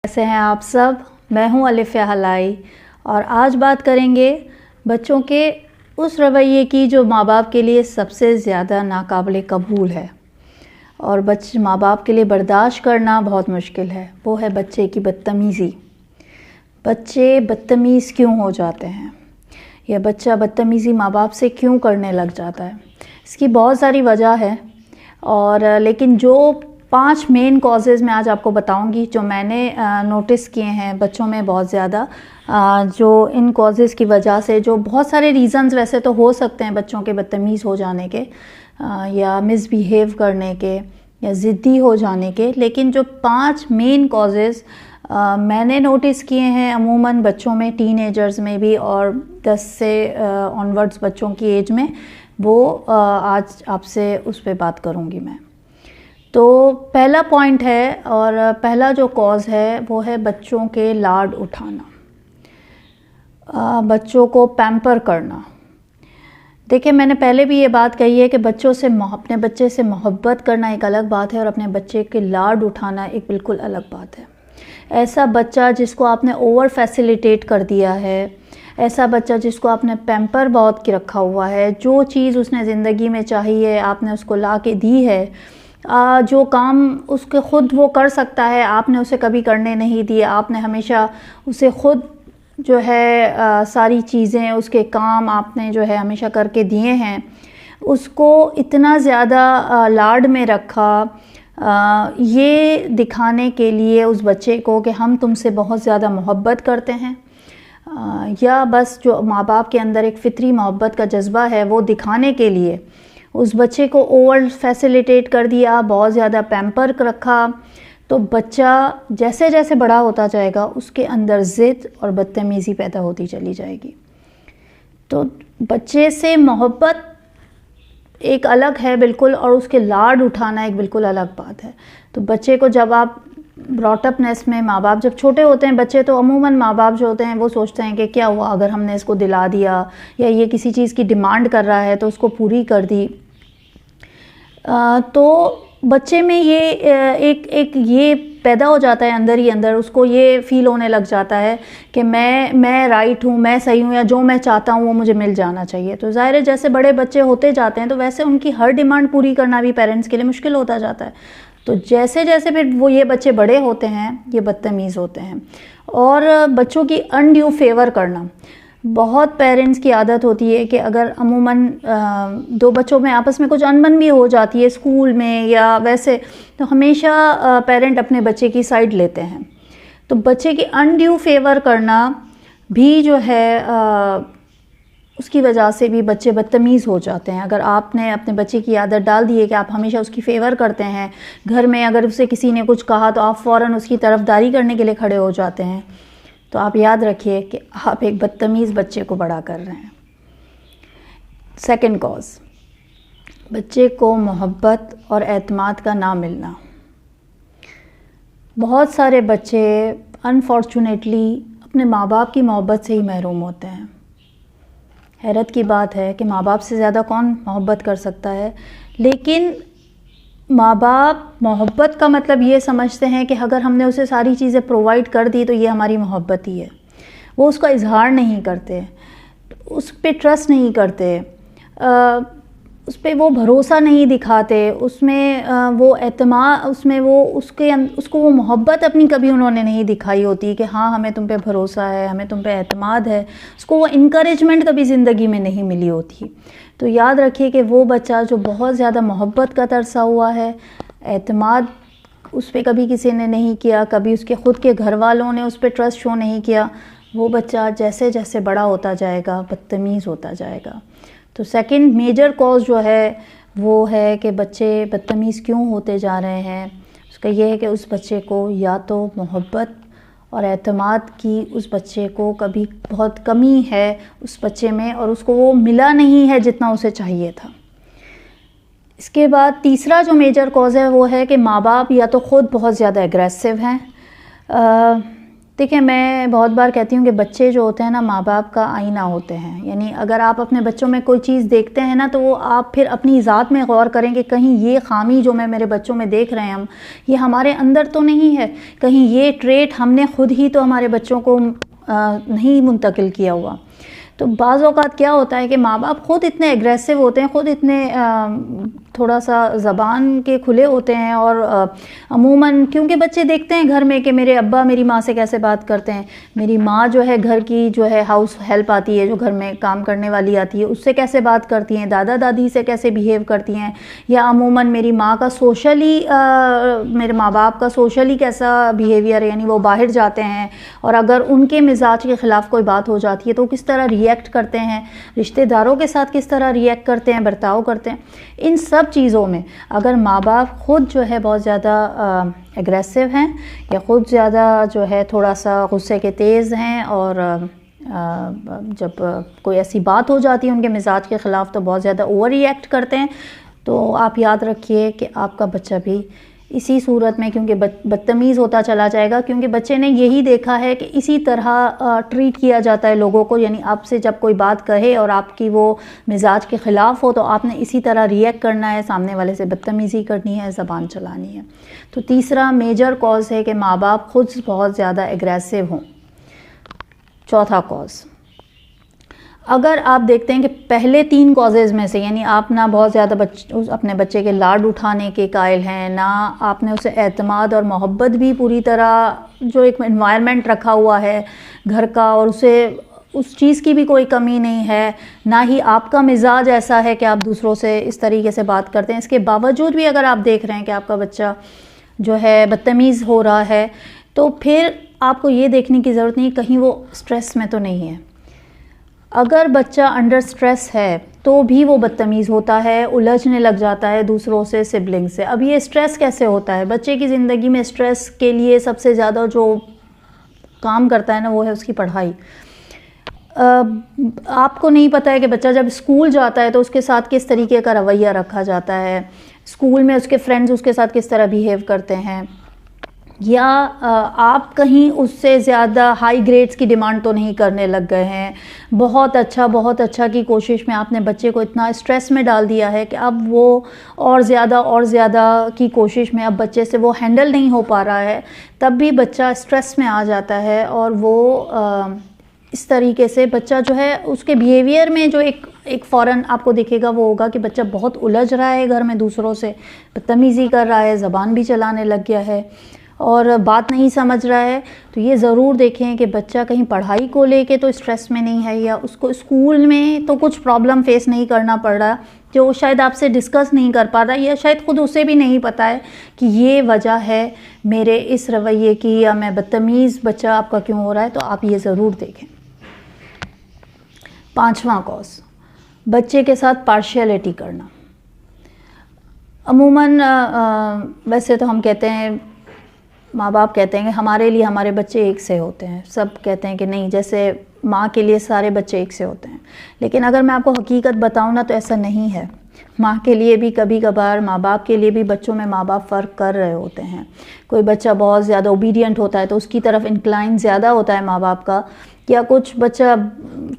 کیسے ہیں آپ سب؟ میں ہوں الف حلائی اور آج بات کریں گے بچوں کے اس رویے کی جو ماں باپ کے لیے سب سے زیادہ ناقابل قبول ہے اور ماں باپ کے لیے برداشت کرنا بہت مشکل ہے. وہ ہے بچے کی بدتمیزی. بچے بدتمیز کیوں ہو جاتے ہیں یا بچہ بدتمیزی ماں باپ سے کیوں کرنے لگ جاتا ہے؟ اس کی بہت ساری وجہ ہے لیکن جو 5 مین کازز میں آج آپ کو بتاؤں گی جو میں نے نوٹس کیے ہیں بچوں میں بہت زیادہ، جو ان کازز کی وجہ سے، جو بہت سارے ریزنز ویسے تو ہو سکتے ہیں بچوں کے بدتمیز ہو جانے کے یا مس بیہیو کرنے کے یا ضدی ہو جانے کے، لیکن جو 5 مین کازز میں نے نوٹس کیے ہیں عموماً بچوں میں، ٹین ایجرز میں بھی اور 10 سے آنورڈز بچوں کی ایج میں، وہ آج آپ سے اس پہ بات کروں گی میں. تو پہلا پوائنٹ ہے اور پہلا جو کاز ہے وہ ہے بچوں کے لاڈ اٹھانا، بچوں کو پیمپر کرنا. دیکھیں میں نے پہلے بھی یہ بات کہی ہے کہ اپنے بچے سے محبت کرنا ایک الگ بات ہے اور اپنے بچے کے لاڈ اٹھانا ایک بالکل الگ بات ہے. ایسا بچہ جس کو آپ نے اوور فیسیلیٹیٹ کر دیا ہے، ایسا بچہ جس کو آپ نے پیمپر بہت کی رکھا ہوا ہے، جو چیز اس نے زندگی میں چاہی ہے آپ نے اس کو لا کے دی ہے، جو کام اس کے خود وہ کر سکتا ہے آپ نے اسے کبھی کرنے نہیں دیا، آپ نے ہمیشہ اسے خود جو ہے ساری چیزیں اس کے کام آپ نے جو ہے ہمیشہ کر کے دیے ہیں، اس کو اتنا زیادہ لاڈ میں رکھا یہ دکھانے کے لیے اس بچے کو کہ ہم تم سے بہت زیادہ محبت کرتے ہیں، یا بس جو ماں باپ کے اندر ایک فطری محبت کا جذبہ ہے وہ دکھانے کے لیے اس بچے کو اوور فیسیلیٹیٹ کر دیا، بہت زیادہ پیمپر رکھا. تو بچہ جیسے جیسے بڑا ہوتا جائے گا اس کے اندر ضد اور بدتمیزی پیدا ہوتی چلی جائے گی. تو بچے سے محبت ایک الگ ہے بالکل اور اس کے لاڈ اٹھانا ایک بالکل الگ بات ہے. تو بچے کو جب آپ براٹ اپنیس میں، ماں باپ جب چھوٹے ہوتے ہیں بچے تو عموماً ماں باپ جو ہوتے ہیں وہ سوچتے ہیں کہ کیا ہوا اگر ہم نے اس کو دلا دیا یا یہ کسی چیز کی ڈیمانڈ کر رہا ہے تو اس کو پوری کر دی. تو بچے میں ایک یہ پیدا ہو جاتا ہے اندر ہی اندر، اس کو یہ فیل ہونے لگ جاتا ہے کہ میں رائٹ ہوں، میں صحیح ہوں، یا جو میں چاہتا ہوں وہ مجھے مل جانا چاہیے. تو ظاہر ہے جیسے بڑے بچے ہوتے جاتے ہیں تو ویسے ان کی ہر ڈیمانڈ پوری کرنا بھی پیرنٹس کے لیے مشکل ہوتا جاتا ہے. تو جیسے جیسے پھر یہ بچے بڑے ہوتے ہیں یہ بدتمیز ہوتے ہیں. اور بچوں کی انڈیو فیور کرنا، بہت پیرنٹس کی عادت ہوتی ہے کہ اگر عموماً 2 بچوں میں آپس میں کچھ انبن بھی ہو جاتی ہے اسکول میں یا ویسے، تو ہمیشہ پیرنٹ اپنے بچے کی سائڈ لیتے ہیں. تو بچے کی انڈیو فیور کرنا بھی جو ہے اس کی وجہ سے بھی بچے بدتمیز ہو جاتے ہیں. اگر آپ نے اپنے بچے کی عادت ڈال دی ہے کہ آپ ہمیشہ اس کی فیور کرتے ہیں، گھر میں اگر اسے کسی نے کچھ کہا تو آپ فوراً اس کی طرفداری کرنے کے لیے کھڑے ہو جاتے ہیں، تو آپ یاد رکھیے کہ آپ ایک بدتمیز بچے کو بڑا کر رہے ہیں. سیکنڈ کاز، بچے کو محبت اور اعتماد کا نہ ملنا. بہت سارے بچے انفارچونیٹلی اپنے ماں باپ کی محبت سے ہی محروم ہوتے ہیں. حیرت کی بات ہے کہ ماں باپ سے زیادہ کون محبت کر سکتا ہے، لیکن ماں باپ محبت کا مطلب یہ سمجھتے ہیں کہ اگر ہم نے اسے ساری چیزیں پرووائڈ کر دی تو یہ ہماری محبت ہی ہے. وہ اس کا اظہار نہیں کرتے، اس پہ ٹرسٹ نہیں کرتے، اس پہ وہ بھروسہ نہیں دکھاتے، اس میں وہ اعتماد، اس میں وہ اس کو وہ محبت اپنی کبھی انہوں نے نہیں دکھائی ہوتی کہ ہاں ہمیں تم پہ بھروسہ ہے، ہمیں تم پہ اعتماد ہے. اس کو وہ انکریجمنٹ کبھی زندگی میں نہیں ملی ہوتی. تو یاد رکھیے کہ وہ بچہ جو بہت زیادہ محبت کا ترسا ہوا ہے، اعتماد اس پہ کبھی کسی نے نہیں کیا، کبھی اس کے خود کے گھر والوں نے اس پہ ٹرسٹ شو نہیں کیا، وہ بچہ جیسے جیسے بڑا ہوتا جائے گا بدتمیز ہوتا جائے گا. تو سیکنڈ میجر کاز جو ہے وہ ہے کہ بچے بدتمیز کیوں ہوتے جا رہے ہیں. اس کا یہ ہے کہ اس بچے کو یا تو محبت اور اعتماد کی اس بچے کو کبھی بہت کمی ہے اس بچے میں، اور اس کو وہ ملا نہیں ہے جتنا اسے چاہیے تھا. اس کے بعد تیسرا جو میجر کاز ہے وہ ہے کہ ماں باپ یا تو خود بہت زیادہ اگریسو ہیں، دیکھیں میں بہت بار کہتی ہوں کہ بچے جو ہوتے ہیں نا ماں باپ کا آئینہ ہوتے ہیں، یعنی اگر آپ اپنے بچوں میں کوئی چیز دیکھتے ہیں نا تو وہ آپ پھر اپنی ذات میں غور کریں کہ کہیں یہ خامی جو میں میرے بچوں میں دیکھ رہے ہیں ہم، یہ ہمارے اندر تو نہیں ہے، کہیں یہ ٹریٹ ہم نے خود ہی تو ہمارے بچوں کو نہیں منتقل کیا ہوا۔ تو بعض اوقات کیا ہوتا ہے کہ ماں باپ خود اتنے ایگریسو ہوتے ہیں، خود اتنے تھوڑا سا زبان کے کھلے ہوتے ہیں، اور عموماً کیونکہ بچے دیکھتے ہیں گھر میں کہ میرے ابا میری ماں سے کیسے بات کرتے ہیں، میری ماں جو ہے گھر کی جو ہے ہاؤس ہیلپ آتی ہے، جو گھر میں کام کرنے والی آتی ہے، اس سے کیسے بات کرتی ہیں، دادا دادی سے کیسے بیہیو کرتی ہیں، یا عموماً میری ماں کا سوشلی میرے ماں باپ کا سوشلی کیسا بیہیویئر ہے، یعنی وہ باہر جاتے ہیں اور اگر ان کے مزاج کے خلاف کوئی بات ہو جاتی ہے تو کس طرح ریئیکٹ کرتے ہیں، رشتہ داروں کے ساتھ کس طرح ریئیکٹ کرتے ہیں، برتاؤ کرتے ہیں۔ ان سب چیزوں میں اگر ماں باپ خود جو ہے بہت زیادہ ایگریسو ہیں، یا خود زیادہ جو ہے تھوڑا سا غصے کے تیز ہیں، اور جب کوئی ایسی بات ہو جاتی ہے ان کے مزاج کے خلاف تو بہت زیادہ اوور ریئیکٹ کرتے ہیں، تو آپ یاد رکھیے کہ آپ کا بچہ بھی اسی صورت میں کیونکہ بدتمیز ہوتا چلا جائے گا، کیونکہ بچے نے یہی دیکھا ہے کہ اسی طرح ٹریٹ کیا جاتا ہے لوگوں کو، یعنی آپ سے جب کوئی بات کہے اور آپ کی وہ مزاج کے خلاف ہو تو آپ نے اسی طرح ریئیکٹ کرنا ہے، سامنے والے سے بدتمیزی کرنی ہے، زبان چلانی ہے۔ تو تیسرا میجر کاز ہے کہ ماں باپ خود بہت زیادہ ایگریسو ہوں۔ چوتھا کاز، اگر آپ دیکھتے ہیں کہ پہلے 3 کازز میں سے، یعنی آپ نہ بہت زیادہ اپنے بچے کے لاڈ اٹھانے کے قائل ہیں، نہ آپ نے اسے اعتماد اور محبت بھی پوری طرح جو ایک انوائرمنٹ رکھا ہوا ہے گھر کا، اور اسے اس چیز کی بھی کوئی کمی نہیں ہے، نہ ہی آپ کا مزاج ایسا ہے کہ آپ دوسروں سے اس طریقے سے بات کرتے ہیں، اس کے باوجود بھی اگر آپ دیکھ رہے ہیں کہ آپ کا بچہ جو ہے بدتمیز ہو رہا ہے، تو پھر آپ کو یہ دیکھنے کی ضرورت نہیں کہیں وہ سٹریس میں تو نہیں ہے۔ اگر بچہ انڈر سٹریس ہے تو بھی وہ بدتمیز ہوتا ہے، الجھنے لگ جاتا ہے دوسروں سے، سبلنگ سے۔ اب یہ سٹریس کیسے ہوتا ہے؟ بچے کی زندگی میں سٹریس کے لیے سب سے زیادہ جو کام کرتا ہے نا وہ ہے اس کی پڑھائی۔ آپ کو نہیں پتہ ہے کہ بچہ جب اسکول جاتا ہے تو اس کے ساتھ کس طریقے کا رویہ رکھا جاتا ہے، اسکول میں اس کے فرینڈز اس کے ساتھ کس طرح بیہیو کرتے ہیں، یا آپ کہیں اس سے زیادہ ہائی گریڈز کی ڈیمانڈ تو نہیں کرنے لگ گئے ہیں، بہت اچھا کی کوشش میں آپ نے بچے کو اتنا اسٹریس میں ڈال دیا ہے کہ اب وہ اور زیادہ کی کوشش میں اب بچے سے وہ ہینڈل نہیں ہو پا رہا ہے، تب بھی بچہ اسٹریس میں آ جاتا ہے، اور وہ اس طریقے سے بچہ جو ہے اس کے بیہیویئر میں جو ایک فوراً آپ کو دیکھے گا وہ ہوگا کہ بچہ بہت الجھ رہا ہے گھر میں، دوسروں سے بدتمیزی کر رہا ہے، زبان بھی چلانے لگ گیا ہے اور بات نہیں سمجھ رہا ہے۔ تو یہ ضرور دیکھیں کہ بچہ کہیں پڑھائی کو لے کے تو اسٹریس میں نہیں ہے، یا اس کو اسکول میں تو کچھ پرابلم فیس نہیں کرنا پڑ رہا جو شاید آپ سے ڈسکس نہیں کر پا رہا، یا شاید خود اسے بھی نہیں پتہ ہے کہ یہ وجہ ہے میرے اس رویے کی، یا میں بدتمیز بچہ آپ کا کیوں ہو رہا ہے، تو آپ یہ ضرور دیکھیں۔ 5واں کاز، بچے کے ساتھ پارشیلٹی کرنا۔ عموماً ویسے تو ہم کہتے ہیں، ماں باپ کہتے ہیں کہ ہمارے لیے ہمارے بچے ایک سے ہوتے ہیں، سب کہتے ہیں کہ نہیں، جیسے ماں کے لیے سارے بچے ایک سے ہوتے ہیں، لیکن اگر میں آپ کو حقیقت بتاؤں نا تو ایسا نہیں ہے۔ ماں کے لیے بھی کبھی کبھار، ماں باپ کے لیے بھی بچوں میں ماں باپ فرق کر رہے ہوتے ہیں۔ کوئی بچہ بہت زیادہ اوبیڈینٹ ہوتا ہے تو اس کی طرف انکلائن زیادہ ہوتا ہے ماں باپ کا، یا کچھ بچہ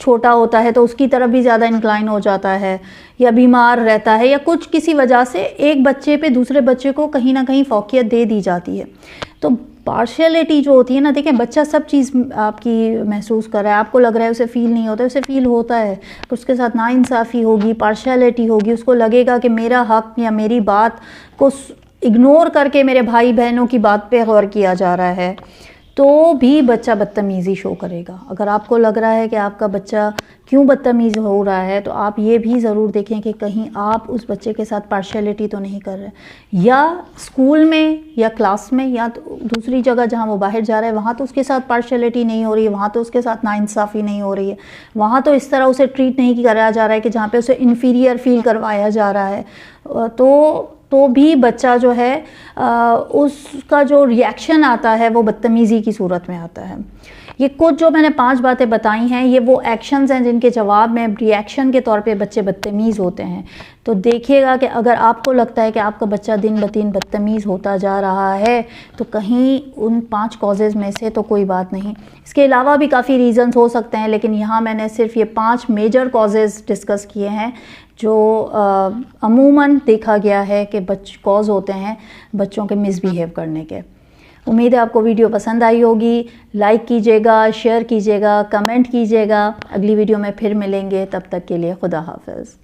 چھوٹا ہوتا ہے تو اس کی طرف بھی زیادہ انکلائن ہو جاتا ہے، یا بیمار رہتا ہے، یا کچھ کسی وجہ سے ایک بچے پہ دوسرے بچے کو کہیں نہ کہیں فوقیت دے دی جاتی ہے۔ تو پارشیلٹی جو ہوتی ہے نا، دیکھیں بچہ سب چیز آپ کی محسوس کر رہا ہے، آپ کو لگ رہا ہے اسے فیل نہیں ہوتا ہے، اسے فیل ہوتا ہے، اس کے ساتھ ناانصافی ہوگی، پارشیلٹی ہوگی، اس کو لگے گا کہ میرا حق یا میری بات کو اگنور کر کے میرے بھائی بہنوں کی بات پہ غور کیا جا رہا ہے، تو بھی بچہ بدتمیزی شو کرے گا۔ اگر آپ کو لگ رہا ہے کہ آپ کا بچہ کیوں بدتمیز ہو رہا ہے تو آپ یہ بھی ضرور دیکھیں کہ کہیں آپ اس بچے کے ساتھ پارشیلٹی تو نہیں کر رہے، یا اسکول میں یا کلاس میں یا دوسری جگہ جہاں وہ باہر جا رہا ہے وہاں تو اس کے ساتھ پارشیلٹی نہیں ہو رہی ہے، وہاں تو اس کے ساتھ ناانصافی نہیں ہو رہی ہے، وہاں تو اس طرح اسے ٹریٹ نہیں کرایا جا رہا ہے کہ جہاں پہ اسے انفیریئر فیل کروایا جا رہا ہے۔ تو تو بھی بچہ جو ہے اس کا جو ریئیکشن آتا ہے وہ بدتمیزی کی صورت میں آتا ہے. یہ کچھ جو میں نے 5 باتیں بتائی ہیں یہ وہ ایکشنز ہیں جن کے جواب میں ریئیکشن کے طور پہ بچے بدتمیز ہوتے ہیں. تو دیکھیے گا کہ اگر آپ کو لگتا ہے کہ آپ کا بچہ دن بدن بدتمیز ہوتا جا رہا ہے تو کہیں ان 5 کازز میں سے تو کوئی بات نہیں. اس کے علاوہ بھی کافی ریزنز ہو سکتے ہیں لیکن یہاں میں نے صرف یہ 5 میجر کازز ڈسکس کیے ہیں جو عموماً دیکھا گیا ہے کہ کاز ہوتے ہیں بچوں کے مس بیہیو کرنے کے. امید ہے آپ کو ویڈیو پسند آئی ہوگی. لائک کیجیے گا، شیئر کیجیے گا، کمنٹ کیجیے گا. اگلی ویڈیو میں پھر ملیں گے، تب تک کے لیے خدا حافظ.